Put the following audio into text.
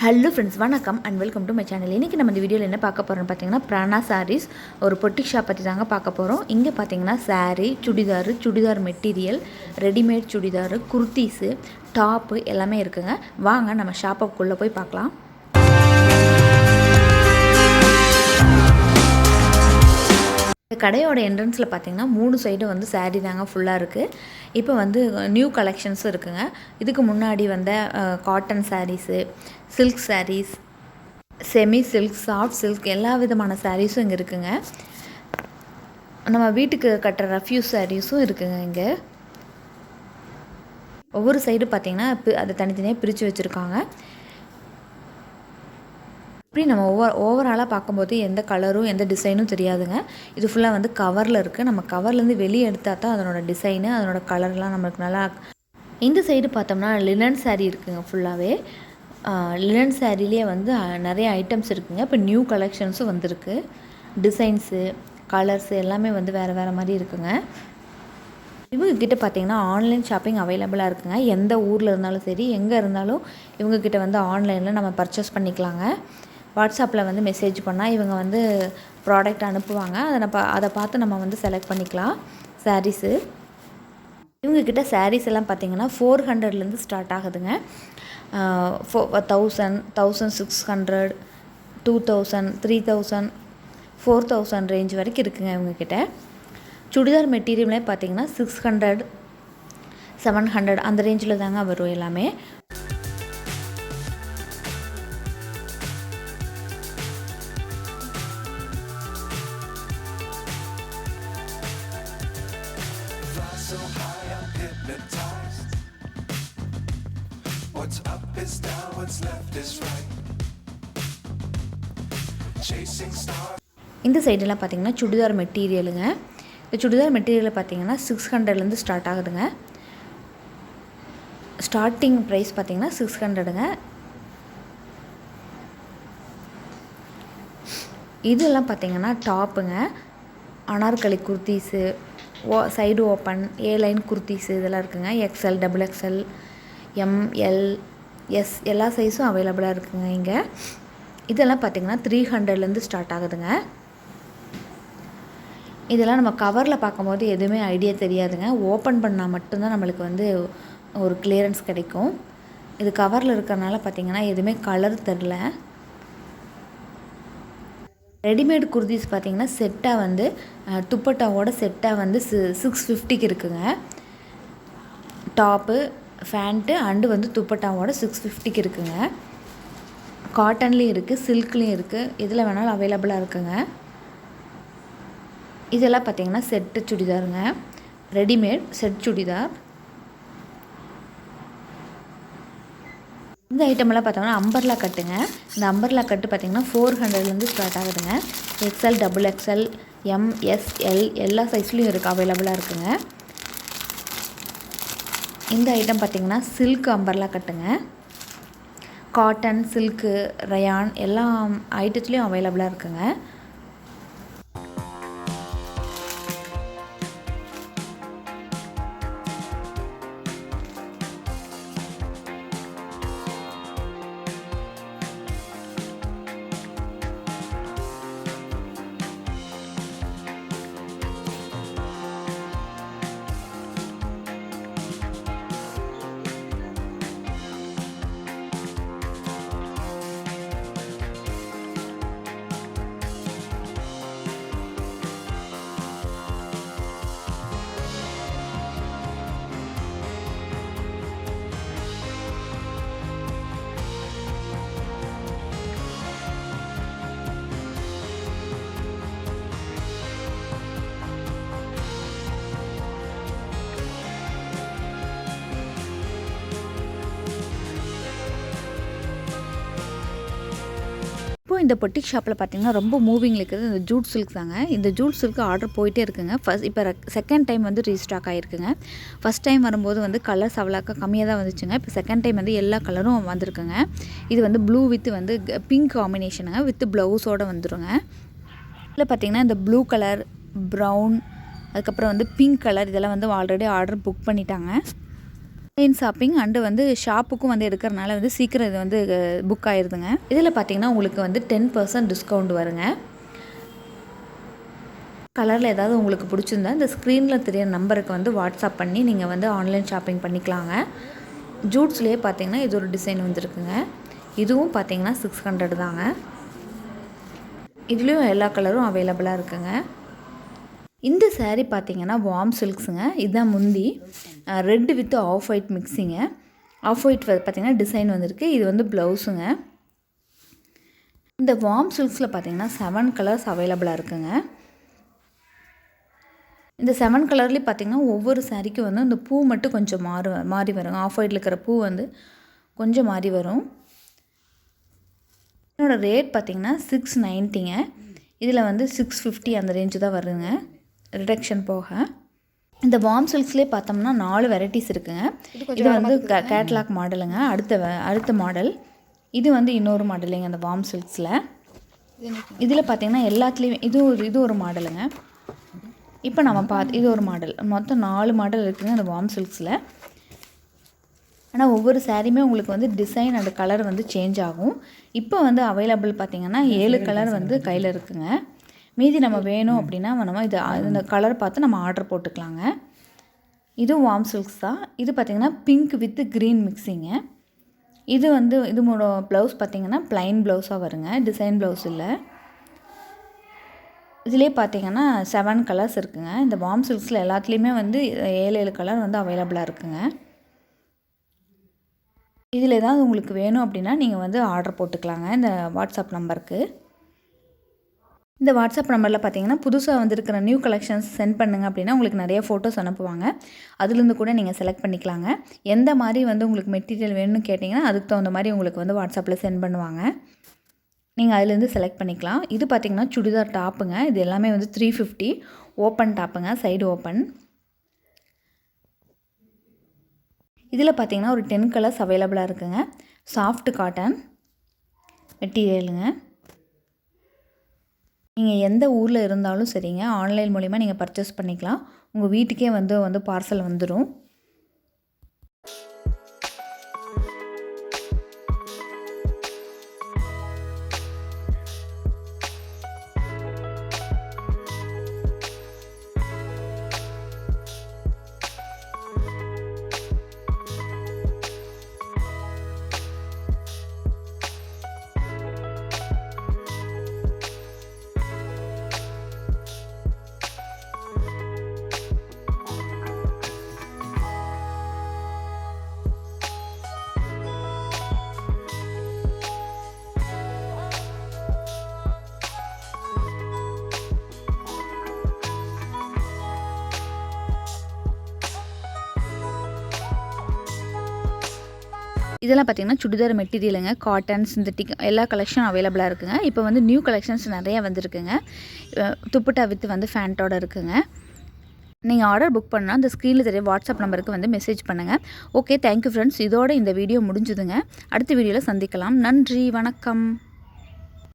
Hello friends, வணக்கம் and welcome to my channel. இன்றைக்கி நம்ம இந்த வீடியோவில் என்ன பார்க்க போகிறோம்னு பார்த்தீங்கன்னா, பிராணா சாரீஸ் ஒரு பொட்டிக் ஷாப் பற்றி தாங்க பார்க்க போகிறோம். இங்கே பார்த்தீங்கன்னா sari, churidar material, readymade churidar, kurtis, top எல்லாமே இருக்குங்க. வாங்க நம்ம ஷாப்புக்குள்ளே போய் பார்க்கலாம். கடையோட என்ட்ரன்ஸில் பார்த்தீங்கன்னா 3 சைடும் வந்து சாரீ தாங்க ஃபுல்லாக இருக்குது. இப்போ வந்து நியூ கலெக்ஷன்ஸும் இருக்குங்க. இதுக்கு முன்னாடி வந்த cotton saris, silk saris, semi silk, soft silk எல்லா விதமான சாரீஸும் இங்கே இருக்குங்க. நம்ம வீட்டுக்கு கட்டுற ரஃப்யூஸ் சாரீஸும் இருக்குங்க. இங்கே ஒவ்வொரு சைடு பார்த்திங்கன்னா அதை தனித்தனியாக பிரித்து வச்சுருக்காங்க. இப்படி நம்ம ஓவராலாக பார்க்கும்போது எந்த கலரும் எந்த டிசைனும் தெரியாதுங்க. இது ஃபுல்லாக வந்து கவரில் இருக்குது. நம்ம கவர்லேருந்து வெளியே எடுத்தால் தான் அதனோட டிசைனு, அதனோட கலர்லாம் நம்மளுக்கு நல்லா. இந்த சைடு பார்த்தோம்னா லினன் சாரீ இருக்குங்க. ஃபுல்லாகவே லினன் சாரீலேயே வந்து நிறைய ஐட்டம்ஸ் இருக்குங்க. இப்போ நியூ கலெக்ஷன்ஸும் வந்திருக்கு. டிசைன்ஸு, கலர்ஸு எல்லாமே வந்து வேறு வேறு மாதிரி இருக்குங்க. இவங்கக்கிட்ட பார்த்திங்கன்னா ஆன்லைன் ஷாப்பிங் அவைலபிளாக இருக்குங்க. எந்த ஊரில் இருந்தாலும் சரி, எங்கே இருந்தாலும் இவங்கக்கிட்ட வந்து ஆன்லைனில் நம்ம பர்ச்சேஸ் பண்ணிக்கலாங்க. வாட்ஸ்அப்பில் வந்து மெசேஜ் பண்ணால் இவங்க வந்து ப்ராடக்ட் அனுப்புவாங்க. அதை பார்த்து நம்ம வந்து செலக்ட் பண்ணிக்கலாம் சாரீஸு. இவங்கக்கிட்ட சாரீஸ் எல்லாம் பார்த்திங்கன்னா 400லேருந்து ஸ்டார்ட் ஆகுதுங்க. 1000, 1600, 2000, 3000, 4000 ரேஞ்ச் வரைக்கும் இருக்குங்க இவங்கக்கிட்ட. சுடிதார் மெட்டீரியலே பார்த்திங்கன்னா 600, 700 அந்த ரேஞ்சில் தாங்க வரும் எல்லாமே. So high I'm hypnotized. What's up is down, what's left is right. Chasing stars. இந்த சைடெல்லாம் பார்த்தீங்கன்னா சுடிதார் மெட்டீரியலுங்க. இந்த சுடிதார் மெட்டீரியலில் பார்த்தீங்கன்னா 600லேருந்து ஸ்டார்ட் ஆகுதுங்க. ஸ்டார்டிங் ப்ரைஸ் பார்த்தீங்கன்னா 600ங்க. இதெல்லாம் பார்த்தீங்கன்னா டாப்புங்க. அனார்கலி குர்த்தீஸு, சைடு ஓப்பன், ஏ-லைன் குர்த்தீஸு இதெல்லாம் இருக்குங்க. XL, XXL, M, L, S எல்லா சைஸும் அவைலபிளாக இருக்குங்க இங்கே. இதெல்லாம் பார்த்திங்கன்னா 300லேருந்து ஸ்டார்ட் ஆகுதுங்க. இதெல்லாம் நம்ம கவரில் பார்க்கும்போது எதுவுமே ஐடியா தெரியாதுங்க. ஓப்பன் பண்ணால் மட்டும்தான் நம்மளுக்கு வந்து ஒரு கிளியரன்ஸ் கிடைக்கும். இது கவரில் இருக்கிறனால பார்த்திங்கன்னா எதுவுமே கலர் தெரில. ரெடிமேட் குர்தீஸ் பார்த்திங்கன்னா செட்டாக வந்து துப்பட்டாவோட செட்டாக வந்து 650க்கு இருக்குங்க. டாப்பு, ஃபேண்ட்டு அண்டு வந்து துப்பட்டாவோட 650க்கு இருக்குங்க. காட்டன்லேயும் இருக்குது, சில்க்லேயும் இருக்குது. இதில் வேணாலும் அவைலபிளாக இருக்குங்க. இதெல்லாம் பார்த்திங்கன்னா செட்டு சுடிதாருங்க. Readymade set churidar. இந்த ஐட்டமெல்லாம் பார்த்தோம்னா அம்பர்லா கட்டுங்க. இந்த அம்பர்லா கட்டு பார்த்திங்கன்னா 400லேருந்து ஸ்டார்ட் ஆகுதுங்க. XL, XXL, M, S, L எல்லா சைஸ்லேயும் இருக்குது, அவைலபிளாக இருக்குங்க. இந்த ஐட்டம் பார்த்திங்கன்னா சில்க் அம்பர்லா கட்டுங்க. காட்டன், சில்க்கு, ரயான் எல்லா ஐட்டத்துலேயும் அவைலபிளாக இருக்குங்க. இப்போ இந்த பொட்டிக் ஷாப்பில் பார்த்திங்கன்னா ரொம்ப மூவிங்கில் இருக்கிறது இந்த ஜூட் சில்க் தாங்க. இந்த ஜூட் சில்க் ஆர்டர் போயிட்டே இருக்குங்க. இப்போ செகண்ட் டைம் வந்து ரீஸ்டாக் ஆகிருக்குங்க. ஃபஸ்ட் டைம் வரும்போது வந்து கலர்ஸ் அவ்வளோக்கா கம்மியாக தான் வந்துச்சுங்க. இப்போ செகண்ட் டைம் வந்து எல்லா கலரும் வந்திருக்குங்க. இது வந்து ப்ளூ வித் வந்து பிங்க் காம்பினேஷனுங்க, வித் ப்ளவுஸோடு வந்துடுங்க. இதில் பார்த்திங்கன்னா இந்த ப்ளூ கலர், ப்ரௌன், அதுக்கப்புறம் வந்து பிங்க் கலர் இதெல்லாம் வந்து ஆல்ரெடி ஆர்டர் புக் பண்ணிட்டாங்க. ஆன்லைன் ஷாப்பிங் அண்டு வந்து ஷாப்புக்கும் வந்து எடுக்கிறனால வந்து சீக்கிரம் இது வந்து புக் ஆயிடுதுங்க. இதில் பார்த்தீங்கன்னா உங்களுக்கு வந்து 10% டிஸ்கவுண்ட் வருங்க. கலரில் ஏதாவது உங்களுக்கு பிடிச்சிருந்தா இந்த ஸ்க்ரீனில் தெரிய நம்பருக்கு வந்து வாட்ஸ்அப் பண்ணி நீங்கள் வந்து ஆன்லைன் ஷாப்பிங் பண்ணிக்கலாங்க. ஜூட்ஸ்லேயே பார்த்தீங்கன்னா இது ஒரு டிசைன் வந்துருக்குங்க. இதுவும் பார்த்தீங்கன்னா 600 தாங்க. இதுலேயும் எல்லா கலரும் அவைலபிளாக இருக்குங்க. இந்த saree பார்த்தீங்கன்னா வார்ம் சில்க்ஸுங்க. இதுதான் முந்தி ரெட் வித் ஆஃப் ஒயிட் மிக்ஸிங்க. ஆஃப் ஒயிட் பார்த்தீங்கன்னா டிசைன் வந்திருக்கு. இது வந்து ப்ளவுஸுங்க. இந்த வார்ம் சில்க்ஸில் பார்த்தீங்கன்னா 7 கலர்ஸ் அவைலபிளாக இருக்குங்க. இந்த 7 கலர்லேயும் பார்த்தீங்கன்னா ஒவ்வொரு சாரீக்கும் வந்து இந்த பூ மட்டும் கொஞ்சம் மாறி வரும். ஆஃப் ஒயிட்டில் இருக்கிற பூ வந்து கொஞ்சம் மாறி வரும். என்னோட ரேட் பார்த்தீங்கன்னா 690ங்க. இதில் வந்து 650 அந்த ரேஞ்சு தான் வருங்க, ரிடக்ஷன் போக. இந்த வார்ம் சில்க்ஸ்லேயே பார்த்தோம்னா 4 வெரைட்டிஸ் இருக்குங்க. இது வந்து கேட்லாக் மாடலுங்க. அடுத்த மாடல் இது வந்து இன்னொரு மாடலுங்க. அந்த வார்ம் சில்க்ஸில் இதில் பார்த்தீங்கன்னா எல்லாத்துலேயுமே இது ஒரு மாடலுங்க. இப்போ நம்ம இது ஒரு மாடல், மொத்தம் 4 மாடல் இருக்குதுங்க அந்த வார்ம் சில்க்ஸில். ஆனால் ஒவ்வொரு சாரியுமே உங்களுக்கு வந்து டிசைன் அண்ட் கலர் வந்து சேஞ்ச் ஆகும். இப்போ வந்து அவைலபிள் பார்த்திங்கன்னா 7 கலர் வந்து கையில் இருக்குங்க. மீதி நம்ம வேணும் அப்படின்னா நம்ம இந்த கலர் பார்த்து நம்ம ஆர்டர் போட்டுக்கலாங்க. இதுவும் வார்ம் சில்க்ஸ் தான். இது பார்த்திங்கன்னா பிங்க் வித் க்ரீன் மிக்ஸிங்க. இது வந்து இதோட ப்ளவுஸ் பார்த்திங்கன்னா ப்ளைன் ப்ளவுஸாக வருங்க, டிசைன் ப்ளவுஸ் இல்லை. இதிலே பார்த்திங்கன்னா 7 கலர்ஸ் இருக்குங்க. இந்த வார்ம் சில்க்ஸில் எல்லாத்துலேயுமே வந்து 7 கலர் வந்து அவைலபிளாக இருக்குங்க. இதில் ஏதாவது உங்களுக்கு வேணும் அப்படின்னா நீங்கள் வந்து ஆர்டர் போட்டுக்கலாங்க இந்த வாட்ஸ்அப் நம்பருக்கு. இந்த வாட்ஸ்அப் நம்பரில் பார்த்தீங்கன்னா புதுசாக வந்திருக்கிற நியூ கலெக்ஷன்ஸ் சென்ட் பண்ணுங்கள் அப்படின்னா உங்களுக்கு நிறைய ஃபோட்டோஸ் அனுப்புவாங்க. அதுலேருந்து கூட நீங்கள் செலக்ட் பண்ணிக்கலாங்க. எந்த மாதிரி வந்து உங்களுக்கு மெட்டீரியல் வேணும்னு கேட்டிங்கன்னா அதுக்கு தகுந்த மாதிரி உங்களுக்கு வந்து வாட்ஸ்அப்பில் சென்ட் பண்ணுவாங்க. நீங்கள் அதுலேருந்து செலக்ட் பண்ணிக்கலாம். இது பார்த்திங்கன்னா சுடிதார் டாப்புங்க. இது எல்லாமே வந்து 350 ஓப்பன் டாப்புங்க, சைடு ஓப்பன். இதில் பார்த்தீங்கன்னா ஒரு 10 கலர்ஸ் அவைலபிளாக இருக்குங்க. சாஃப்ட் காட்டன் மெட்டீரியலுங்க. நீங்கள் எந்த ஊரில் இருந்தாலும் சரிங்க, ஆன்லைன் மூலிமா நீங்கள் பர்ச்சேஸ் பண்ணிக்கலாம். உங்கள் வீட்டுக்கே வந்து பார்சல் வந்துடும். இதெல்லாம் பார்த்திங்கன்னா சுடிதார் மெட்டீரியலுங்க. காட்டன், சிந்தட்டிக் எல்லா கலெக்ஷன் அவைலபிளாக இருக்குங்க. இப்போ வந்து நியூ கலெக்ஷன்ஸ் நிறையா வந்துருக்குங்க. துப்பட்டா வித் வந்து ஃபேண்ட்டோட இருக்குங்க. நீங்கள் ஆர்டர் புக் பண்ணால் அந்த ஸ்க்ரீனில் தெரிய வாட்ஸ்அப் நம்பருக்கு வந்து மெசேஜ் பண்ணுங்கள். Okay, thank you friends. இதோட இந்த வீடியோ முடிஞ்சுதுங்க. அடுத்த வீடியோவில் சந்திக்கலாம். நன்றி, வணக்கம்.